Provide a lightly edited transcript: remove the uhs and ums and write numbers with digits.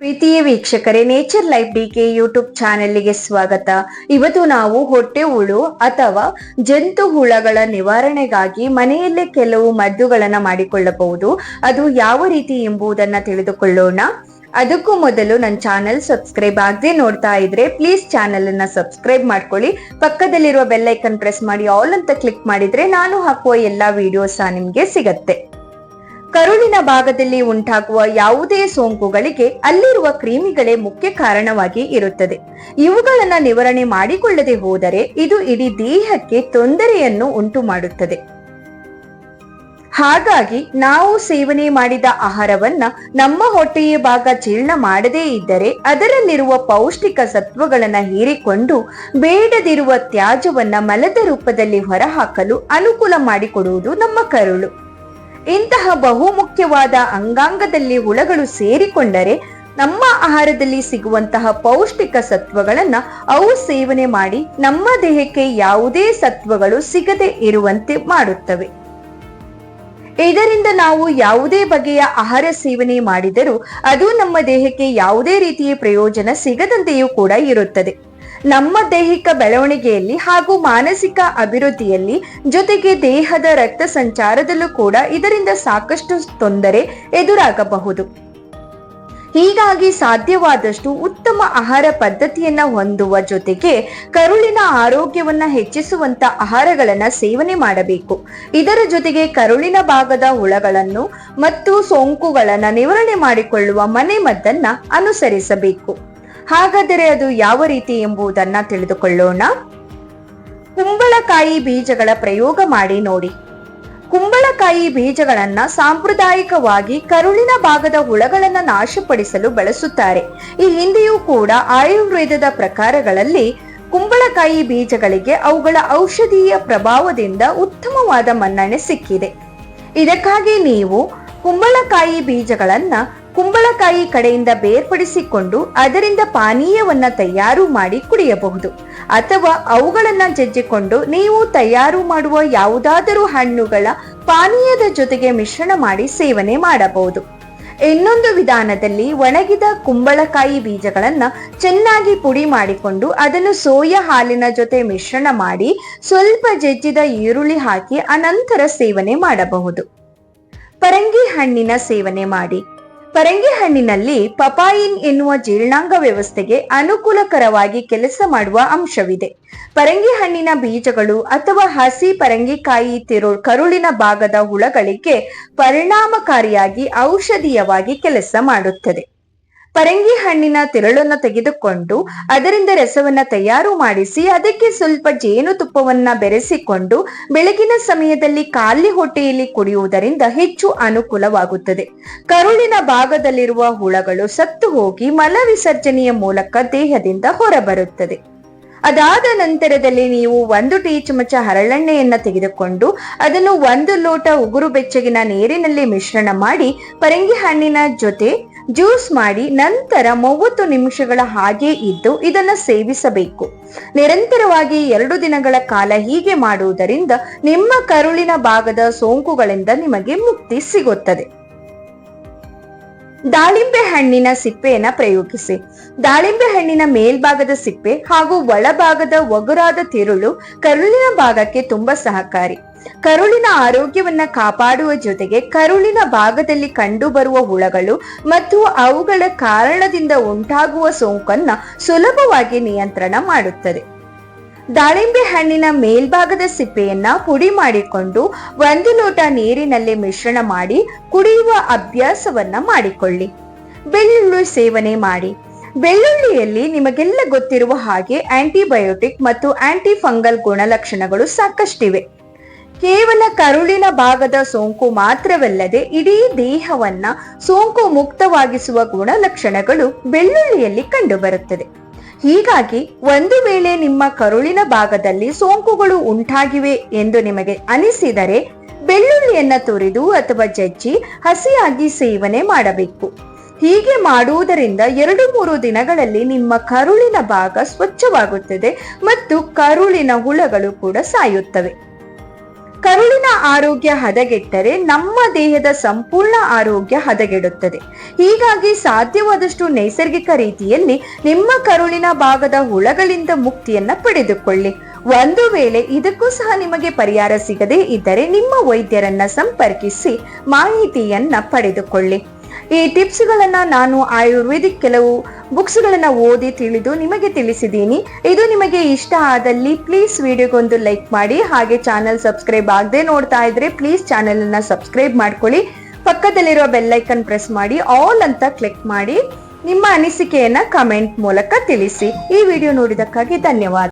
ಪ್ರೀತಿಯ ವೀಕ್ಷಕರೇ, nature life DK YouTube ಚಾನೆಲ್ಗೆ ಸ್ವಾಗತ. ಇವತ್ತು ನಾವು ಹೊಟ್ಟೆ ಹುಳು ಅಥವಾ ಜಂತು ಹುಳಗಳ ನಿವಾರಣೆಗಾಗಿ ಮನೆಯಲ್ಲೇ ಕೆಲವು ಮದ್ದುಗಳನ್ನ ಮಾಡಿಕೊಳ್ಳಬಹುದು. ಅದು ಯಾವ ರೀತಿ ಎಂಬುದನ್ನ ತಿಳಿದುಕೊಳ್ಳೋಣ. ಅದಕ್ಕೂ ಮೊದಲು ನನ್ನ ಚಾನೆಲ್ ಸಬ್ಸ್ಕ್ರೈಬ್ ಆಗದೆ ನೋಡ್ತಾ ಇದ್ರೆ ಪ್ಲೀಸ್ ಚಾನೆಲ್ ಅನ್ನ ಸಬ್ಸ್ಕ್ರೈಬ್ ಮಾಡ್ಕೊಳ್ಳಿ. ಪಕ್ಕದಲ್ಲಿರುವ ಬೆಲ್ ಐಕನ್ ಪ್ರೆಸ್ ಮಾಡಿ ಆಲ್ ಅಂತ ಕ್ಲಿಕ್ ಮಾಡಿದ್ರೆ ನಾನು ಹಾಕುವ ಎಲ್ಲಾ ವಿಡಿಯೋಸ್ ನಿಮ್ಗೆ ಸಿಗತ್ತೆ. ಕರುಳಿನ ಭಾಗದಲ್ಲಿ ಉಂಟಾಗುವ ಯಾವುದೇ ಸೋಂಕುಗಳಿಗೆ ಅಲ್ಲಿರುವ ಕ್ರಿಮಿಗಳೇ ಮುಖ್ಯ ಕಾರಣವಾಗಿ ಇರುತ್ತದೆ. ಇವುಗಳನ್ನ ನಿವಾರಣೆ ಮಾಡಿಕೊಳ್ಳದೆ ಹೋದರೆ ಇದು ಇಡೀ ದೇಹಕ್ಕೆ ತೊಂದರೆಯನ್ನು ಉಂಟು ಮಾಡುತ್ತದೆ. ಹಾಗಾಗಿ ನಾವು ಸೇವನೆ ಮಾಡಿದ ಆಹಾರವನ್ನ ನಮ್ಮ ಹೊಟ್ಟೆಯ ಭಾಗ ಜೀರ್ಣ ಮಾಡದೇ ಇದ್ದರೆ ಅದರಲ್ಲಿರುವ ಪೌಷ್ಟಿಕ ಸತ್ವಗಳನ್ನ ಹೀರಿಕೊಂಡು ಬೇಡದಿರುವ ತ್ಯಾಜ್ಯವನ್ನ ಮಲದ ರೂಪದಲ್ಲಿ ಹೊರಹಾಕಲು ಅನುಕೂಲ ಮಾಡಿಕೊಡುವುದು ನಮ್ಮ ಕರುಳು. ಇಂತಹ ಬಹುಮುಖ್ಯವಾದ ಅಂಗಾಂಗದಲ್ಲಿ ಹುಳಗಳು ಸೇರಿಕೊಂಡರೆ ನಮ್ಮ ಆಹಾರದಲ್ಲಿ ಸಿಗುವಂತಹ ಪೌಷ್ಟಿಕ ಸತ್ವಗಳನ್ನ ಅವು ಸೇವನೆ ಮಾಡಿ ನಮ್ಮ ದೇಹಕ್ಕೆ ಯಾವುದೇ ಸತ್ವಗಳು ಸಿಗದೆ ಇರುವಂತೆ ಮಾಡುತ್ತವೆ. ಇದರಿಂದ ನಾವು ಯಾವುದೇ ಬಗೆಯ ಆಹಾರ ಸೇವನೆ ಮಾಡಿದರೂ ಅದು ನಮ್ಮ ದೇಹಕ್ಕೆ ಯಾವುದೇ ರೀತಿಯ ಪ್ರಯೋಜನ ಸಿಗದಂತೆಯೂ ಕೂಡ ಇರುತ್ತದೆ. ನಮ್ಮ ದೈಹಿಕ ಬೆಳವಣಿಗೆಯಲ್ಲಿ ಹಾಗೂ ಮಾನಸಿಕ ಅಭಿವೃದ್ಧಿಯಲ್ಲಿ ಜೊತೆಗೆ ದೇಹದ ರಕ್ತ ಸಂಚಾರದಲ್ಲೂ ಕೂಡ ಇದರಿಂದ ಸಾಕಷ್ಟು ತೊಂದರೆ ಎದುರಾಗಬಹುದು. ಹೀಗಾಗಿ ಸಾಧ್ಯವಾದಷ್ಟು ಉತ್ತಮ ಆಹಾರ ಪದ್ಧತಿಯನ್ನ ಹೊಂದುವ ಜೊತೆಗೆ ಕರುಳಿನ ಆರೋಗ್ಯವನ್ನ ಹೆಚ್ಚಿಸುವಂತ ಆಹಾರಗಳನ್ನ ಸೇವನೆ ಮಾಡಬೇಕು. ಇದರ ಜೊತೆಗೆ ಕರುಳಿನ ಭಾಗದ ಹುಳಗಳನ್ನು ಮತ್ತು ಸೋಂಕುಗಳನ್ನ ನಿವಾರಣೆ ಮಾಡಿಕೊಳ್ಳುವ ಮನೆ ಮದ್ದನ್ನ ಅನುಸರಿಸಬೇಕು. ಹಾಗಾದರೆ ಅದು ಯಾವ ರೀತಿ ಎಂಬುದನ್ನ ತಿಳಿದುಕೊಳ್ಳೋಣ. ಕುಂಬಳಕಾಯಿ ಬೀಜಗಳ ಪ್ರಯೋಗ ಮಾಡಿ ನೋಡಿ. ಕುಂಬಳಕಾಯಿ ಬೀಜಗಳನ್ನ ಸಾಂಪ್ರದಾಯಿಕವಾಗಿ ಕರುಳಿನ ಭಾಗದ ಹುಳಗಳನ್ನ ನಾಶಪಡಿಸಲು ಬಳಸುತ್ತಾರೆ. ಈ ಹಿಂದೆಯೂ ಕೂಡ ಆಯುರ್ವೇದದ ಪ್ರಕಾರಗಳಲ್ಲಿ ಕುಂಬಳಕಾಯಿ ಬೀಜಗಳಿಗೆ ಅವುಗಳ ಔಷಧೀಯ ಪ್ರಭಾವದಿಂದ ಉತ್ತಮವಾದ ಮನ್ನಣೆ ಸಿಕ್ಕಿದೆ. ಇದಕ್ಕಾಗಿ ನೀವು ಕುಂಬಳಕಾಯಿ ಬೀಜಗಳನ್ನ ಕುಂಬಳಕಾಯಿ ಕಡೆಯಿಂದ ಬೇರ್ಪಡಿಸಿಕೊಂಡು ಅದರಿಂದ ಪಾನೀಯವನ್ನ ತಯಾರು ಮಾಡಿ ಕುಡಿಯಬಹುದು. ಅಥವಾ ಅವುಗಳನ್ನ ಜಜ್ಜಿಕೊಂಡು ನೀವು ತಯಾರು ಮಾಡುವ ಯಾವುದಾದರೂ ಹಣ್ಣುಗಳ ಪಾನೀಯದ ಜೊತೆಗೆ ಮಿಶ್ರಣ ಮಾಡಿ ಸೇವನೆ ಮಾಡಬಹುದು. ಇನ್ನೊಂದು ವಿಧಾನದಲ್ಲಿ ಒಣಗಿದ ಕುಂಬಳಕಾಯಿ ಬೀಜಗಳನ್ನ ಚೆನ್ನಾಗಿ ಪುಡಿ ಮಾಡಿಕೊಂಡು ಅದನ್ನು ಸೋಯಾ ಹಾಲಿನ ಜೊತೆ ಮಿಶ್ರಣ ಮಾಡಿ ಸ್ವಲ್ಪ ಜಜ್ಜಿದ ಈರುಳ್ಳಿ ಹಾಕಿ ಅನಂತರ ಸೇವನೆ ಮಾಡಬಹುದು. ಪರಂಗಿ ಹಣ್ಣಿನ ಸೇವನೆ ಮಾಡಿ. ಪರಂಗಿ ಹಣ್ಣಿನಲ್ಲಿ ಪಪಾಯಿನ್ ಎನ್ನುವ ಜೀರ್ಣಾಂಗ ವ್ಯವಸ್ಥೆಗೆ ಅನುಕೂಲಕರವಾಗಿ ಕೆಲಸ ಮಾಡುವ ಅಂಶವಿದೆ. ಪರಂಗಿ ಹಣ್ಣಿನ ಬೀಜಗಳು ಅಥವಾ ಹಸಿ ಪರಂಗಿಕಾಯಿ ಕರುಳಿನ ಭಾಗದ ಹುಳಗಳಿಗೆ ಪರಿಣಾಮಕಾರಿಯಾಗಿ ಔಷಧೀಯವಾಗಿ ಕೆಲಸ ಮಾಡುತ್ತದೆ. ಪರಂಗಿ ಹಣ್ಣಿನ ತಿರುಳನ್ನು ತೆಗೆದುಕೊಂಡು ಅದರಿಂದ ರಸವನ್ನ ತಯಾರು ಮಾಡಿಸಿ ಅದಕ್ಕೆ ಸ್ವಲ್ಪ ಜೇನುತುಪ್ಪವನ್ನ ಬೆರೆಸಿಕೊಂಡು ಬೆಳಗಿನ ಸಮಯದಲ್ಲಿ ಖಾಲಿ ಹೊಟ್ಟೆಯಲ್ಲಿ ಕುಡಿಯುವುದರಿಂದ ಹೆಚ್ಚು ಅನುಕೂಲವಾಗುತ್ತದೆ. ಕರುಳಿನ ಭಾಗದಲ್ಲಿರುವ ಹುಳಗಳು ಸತ್ತು ಹೋಗಿ ಮಲ ವಿಸರ್ಜನೆಯ ಮೂಲಕ ದೇಹದಿಂದ ಹೊರಬರುತ್ತದೆ. ಅದಾದ ನಂತರದಲ್ಲಿ ನೀವು 1 ಟೀ ಚಮಚ ಹರಳೆಣ್ಣೆಯನ್ನ ತೆಗೆದುಕೊಂಡು ಅದನ್ನು 1 ಲೋಟ ಉಗುರು ಬೆಚ್ಚಗಿನ ನೀರಿನಲ್ಲಿ ಮಿಶ್ರಣ ಮಾಡಿ ಪರಂಗಿ ಹಣ್ಣಿನ ಜೊತೆ ಜ್ಯೂಸ್ ಮಾಡಿ ನಂತರ 30 ನಿಮಿಷಗಳ ಹಾಗೆ ಇದ್ದು ಇದನ್ನ ಸೇವಿಸಬೇಕು. ನಿರಂತರವಾಗಿ 2 ದಿನಗಳ ಕಾಲ ಹೀಗೆ ಮಾಡುವುದರಿಂದ ನಿಮ್ಮ ಕರುಳಿನ ಭಾಗದ ಸೋಂಕುಗಳಿಂದ ನಿಮಗೆ ಮುಕ್ತಿ ಸಿಗುತ್ತದೆ. ದಾಳಿಂಬೆ ಹಣ್ಣಿನ ಸಿಪ್ಪೆಯನ್ನ ಪ್ರಯೋಗಿಸಿ. ದಾಳಿಂಬೆ ಹಣ್ಣಿನ ಮೇಲ್ಭಾಗದ ಸಿಪ್ಪೆ ಹಾಗೂ ಒಳಭಾಗದ ಒಗರಾದ ತಿರುಳು ಕರುಳಿನ ಭಾಗಕ್ಕೆ ತುಂಬಾ ಸಹಕಾರಿ. ಕರುಳಿನ ಆರೋಗ್ಯವನ್ನ ಕಾಪಾಡುವ ಜೊತೆಗೆ ಕರುಳಿನ ಭಾಗದಲ್ಲಿ ಕಂಡುಬರುವ ಹುಳಗಳು ಮತ್ತು ಅವುಗಳ ಕಾರಣದಿಂದ ಉಂಟಾಗುವ ಸೋಂಕನ್ನ ಸುಲಭವಾಗಿ ನಿಯಂತ್ರಣ ಮಾಡುತ್ತದೆ. ದಾಳಿಂಬೆ ಹಣ್ಣಿನ ಮೇಲ್ಭಾಗದ ಸಿಪ್ಪೆಯನ್ನ ಪುಡಿ ಮಾಡಿಕೊಂಡು 1 ಲೋಟ ನೀರಿನಲ್ಲಿ ಮಿಶ್ರಣ ಮಾಡಿ ಕುಡಿಯುವ ಅಭ್ಯಾಸವನ್ನ ಮಾಡಿಕೊಳ್ಳಿ. ಬೆಳ್ಳುಳ್ಳಿ ಸೇವನೆ ಮಾಡಿ. ಬೆಳ್ಳುಳ್ಳಿಯಲ್ಲಿ ನಿಮಗೆಲ್ಲ ಗೊತ್ತಿರುವ ಹಾಗೆ ಆಂಟಿಬಯೋಟಿಕ್ ಮತ್ತು ಆಂಟಿ ಫಂಗಲ್ ಗುಣಲಕ್ಷಣಗಳು ಸಾಕಷ್ಟಿವೆ. ಕೇವಲ ಕರುಳಿನ ಭಾಗದ ಸೋಂಕು ಮಾತ್ರವಲ್ಲದೆ ಇಡೀ ದೇಹವನ್ನ ಸೋಂಕು ಮುಕ್ತವಾಗಿಸುವ ಗುಣಲಕ್ಷಣಗಳು ಬೆಳ್ಳುಳ್ಳಿಯಲ್ಲಿ ಕಂಡುಬರುತ್ತದೆ. ಹೀಗಾಗಿ ಒಂದು ವೇಳೆ ನಿಮ್ಮ ಕರುಳಿನ ಭಾಗದಲ್ಲಿ ಸೋಂಕುಗಳು ಉಂಟಾಗಿವೆ ಎಂದು ನಿಮಗೆ ಅನಿಸಿದರೆ ಬೆಳ್ಳುಳ್ಳಿಯನ್ನ ತುರಿದು ಅಥವಾ ಜಜ್ಜಿ ಹಸಿಯಾಗಿ ಸೇವನೆ ಮಾಡಬೇಕು. ಹೀಗೆ ಮಾಡುವುದರಿಂದ 2-3 ದಿನಗಳಲ್ಲಿ ನಿಮ್ಮ ಕರುಳಿನ ಭಾಗ ಸ್ವಚ್ಛವಾಗುತ್ತದೆ ಮತ್ತು ಕರುಳಿನ ಹುಳಗಳು ಕೂಡ ಸಾಯುತ್ತವೆ. ಕರುಳಿನ ಆರೋಗ್ಯ ಹದಗೆಟ್ಟರೆ ನಮ್ಮ ದೇಹದ ಸಂಪೂರ್ಣ ಆರೋಗ್ಯ ಹದಗೆಡುತ್ತದೆ. ಹೀಗಾಗಿ ಸಾಧ್ಯವಾದಷ್ಟು ನೈಸರ್ಗಿಕ ರೀತಿಯಲ್ಲಿ ನಿಮ್ಮ ಕರುಳಿನ ಭಾಗದ ಹುಳಗಳಿಂದ ಮುಕ್ತಿಯನ್ನ ಪಡೆದುಕೊಳ್ಳಿ. ಒಂದು ವೇಳೆ ಇದಕ್ಕೂ ಸಹ ನಿಮಗೆ ಪರಿಹಾರ ಸಿಗದೇ ಇದ್ದರೆ ನಿಮ್ಮ ವೈದ್ಯರನ್ನ ಸಂಪರ್ಕಿಸಿ ಮಾಹಿತಿಯನ್ನ ಪಡೆದುಕೊಳ್ಳಿ. ಈ ಟಿಪ್ಸ್ ಗಳನ್ನ ನಾನು ಆಯುರ್ವೇದಿಕ್ ಕೆಲವು ಬುಕ್ಸ್ ಗಳನ್ನ ಓದಿ ತಿಳಿದು ನಿಮಗೆ ತಿಳಿಸಿದ್ದೀನಿ. ಇದು ನಿಮಗೆ ಇಷ್ಟ ಆದಲ್ಲಿ ಪ್ಲೀಸ್ ವಿಡಿಯೋಗೊಂದು ಲೈಕ್ ಮಾಡಿ. ಹಾಗೆ ಚಾನೆಲ್ ಸಬ್ಸ್ಕ್ರೈಬ್ ಆಗದೆ ನೋಡ್ತಾ ಇದ್ರೆ ಪ್ಲೀಸ್ ಚಾನೆಲ್ ಅನ್ನ ಸಬ್ಸ್ಕ್ರೈಬ್ ಮಾಡ್ಕೊಳ್ಳಿ. ಪಕ್ಕದಲ್ಲಿರೋ ಬೆಲ್ ಐಕನ್ ಪ್ರೆಸ್ ಮಾಡಿ ಆಲ್ ಅಂತ ಕ್ಲಿಕ್ ಮಾಡಿ ನಿಮ್ಮ ಅನಿಸಿಕೆಯನ್ನ ಕಮೆಂಟ್ ಮೂಲಕ ತಿಳಿಸಿ. ಈ ವಿಡಿಯೋ ನೋಡಿದಕ್ಕಾಗಿ ಧನ್ಯವಾದ.